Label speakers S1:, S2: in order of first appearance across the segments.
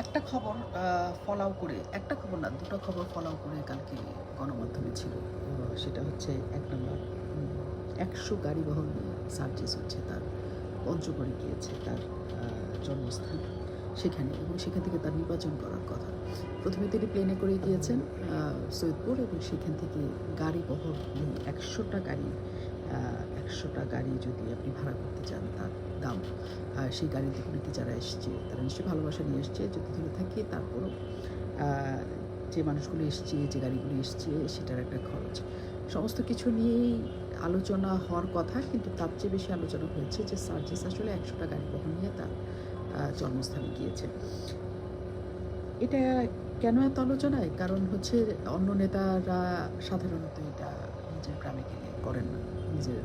S1: একটা খবর ফলাও করে, একটা খবর না, দুটো খবর ফলাও করে কালকে গণমাধ্যমে ছিল। সেটা হচ্ছে ১ নাম্বার ১০০ গাড়িবহর নিয়ে সার্জিস হচ্ছে তার পঞ্চগড়ে গিয়েছে তার জন্মস্থান সেখানে, এবং সেখান থেকে তার নির্বাচন করার কথা। প্রথমে তিনি প্লেনে করে গিয়েছেন সৈয়দপুর, এবং সেখান থেকে গাড়িবহর নিয়ে ১০০টা গাড়ি ১০০টা গাড়ি যদি আপনি ভাড়া করতে চান তার দাম। সেই গাড়িতে করে কি যারা এসছে তারা নিশ্চয়ই ভালোবাসা নিয়ে এসছে, যদি ধরে থাকি তারপরও যে মানুষগুলো এসছে, যে গাড়িগুলো এসছে সেটার একটা খরচ। সমস্ত কিছু নিয়েই আলোচনা হওয়ার কথা, কিন্তু তার চেয়ে বেশি আলোচনা হয়েছে যে সার্জিস আসলে ১০০টা গাড়ি বহন নিয়ে তার জন্মস্থানে গিয়েছে। এটা কেন এত আলোচনায়? কারণ হচ্ছে অন্য নেতারা সাধারণত এটা নিজের গ্রামে গেলে করেন না, নিজের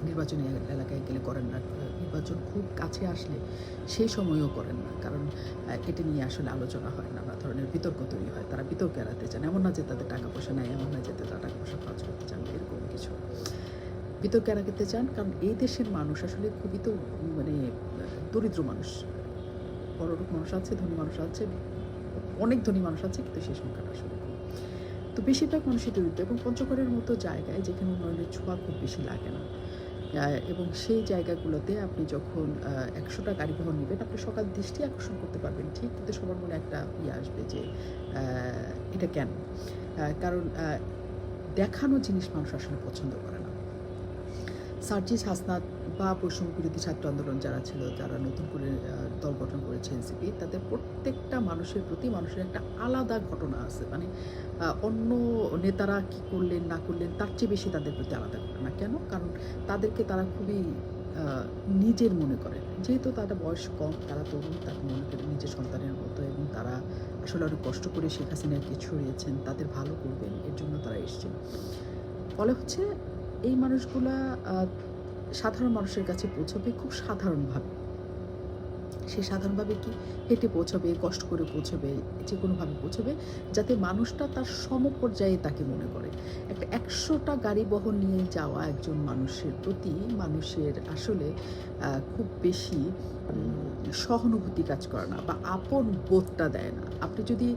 S1: নির্বাচনী এলাকায় গেলে করেন না, নির্বাচন খুব কাছে আসলে সেই সময়েও করেন না, কারণ এটা নিয়ে আসলে আলোচনা হয়, নানা ধরনের বিতর্ক তৈরি হয়, তারা বিতর্ক এড়াতে চান। এমন না যে তাদের টাকা পয়সা নেয়, এমন না যে তারা টাকা পয়সা খরচ করতে চান, এরকম কিছু বিতর্ক এড়াতে চান। কারণ এই দেশের মানুষ আসলে খুবই তো মানে দরিদ্র মানুষ, বড়লোক মানুষ আছে, ধনী মানুষ আছে, অনেক ধনী মানুষ আছে, কিন্তু সেই সংখ্যাটা আসলে কম। তো বেশিরভাগ মানুষই দরিদ্র, এবং পঞ্চগড়ের মতো জায়গায় যেখানে উন্নয়নের ছোঁয়া খুব বেশি লাগে না, এবং সেই জায়গাগুলোতে আপনি যখন ১০০টা গাড়িবহর নেবেন, আপনি সকাল দৃষ্টি আকর্ষণ করতে পারবেন ঠিক, কিন্তু সবার মনে একটা আসবে যে এটা কেন? কারণ দেখানো জিনিস মানুষ আসলে পছন্দ করে না। সার্জিস হাসনাত বা বৈষম্য বিরোধী ছাত্র আন্দোলন যারা ছিল, যারা নতুন করে দল গঠন করেছে এনসিপি, তাদের প্রত্যেকটা মানুষের প্রতি মানুষের একটা আলাদা ঘটনা আছে। মানে অন্য নেতারা কী করলেন না করলেন তার চেয়ে বেশি তাদের প্রতি আলাদা ঘটনা। কেন? কারণ তাদেরকে তারা খুবই নিজের মনে করে। যেহেতু তাদের বয়স কম, তারা তরুণ, তারা মনে করে নিজের সন্তানের মতো, এবং তারা আসলে অনেক কষ্ট করে শেখ হাসিনাকে ছড়িয়েছেন, তাদের ভালো করবেন, এর জন্য তারা এসছেন। ফলে হচ্ছে এই মানুষগুলা সাধারণ মানুষের কাছে পৌঁছবে খুব সাধারণভাবে। সে সাধারণভাবে কি হেঁটে পৌঁছাবে, কষ্ট করে পৌঁছাবে, যে কোনোভাবে পৌঁছাবে, যাতে মানুষটা তার সমপর্যায়ে তাকে মনে করে। একটা ১০০টা গাড়ি বহন নিয়ে যাওয়া একজন মানুষের প্রতি মানুষের আসলে খুব বেশি সহানুভূতি কাজ করে না, বা আপন বোধটা দেয় না। আপনি যদি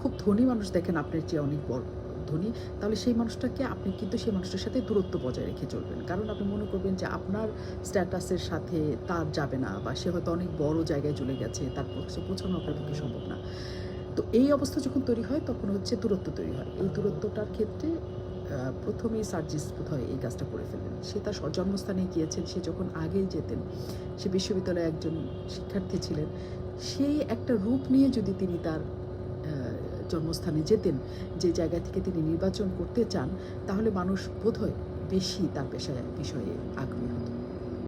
S1: খুব ধনী মানুষ দেখেন আপনার চেয়ে অনেক বড় ধনী, তাহলে সেই মানুষটাকে আপনি কিন্তু সেই মানুষটার সাথে দূরত্ব বজায় রেখে চলবেন। কারণ আপনি মনে করবেন যে আপনার স্ট্যাটাসের সাথে তার যাবে না, বা সে হয়তো অনেক বড় জায়গায় চলে গেছে, তার পক্ষে পৌঁছানো আপনার পক্ষে সম্ভব না। তো এই অবস্থা যখন তৈরি হয়, তখন হচ্ছে দূরত্ব তৈরি হয়। এই দূরত্বটার ক্ষেত্রে প্রথমেই সার্জিস বোধহয় এই কাজটা করে ফেললেন। সে তার জন্মস্থানে গিয়েছেন, সে যখন আগেই যেতেন, সে বিশ্ববিদ্যালয়ে একজন শিক্ষার্থী ছিলেন, সেই একটা রূপ নিয়ে যদি তিনি তার জন্মস্থানে যেতেন, যে জায়গা থেকে তিনি নির্বাচন করতে চান, তাহলে মানুষ বোধহয় বেশি তার বিষয়ে আগ্রহী হতো।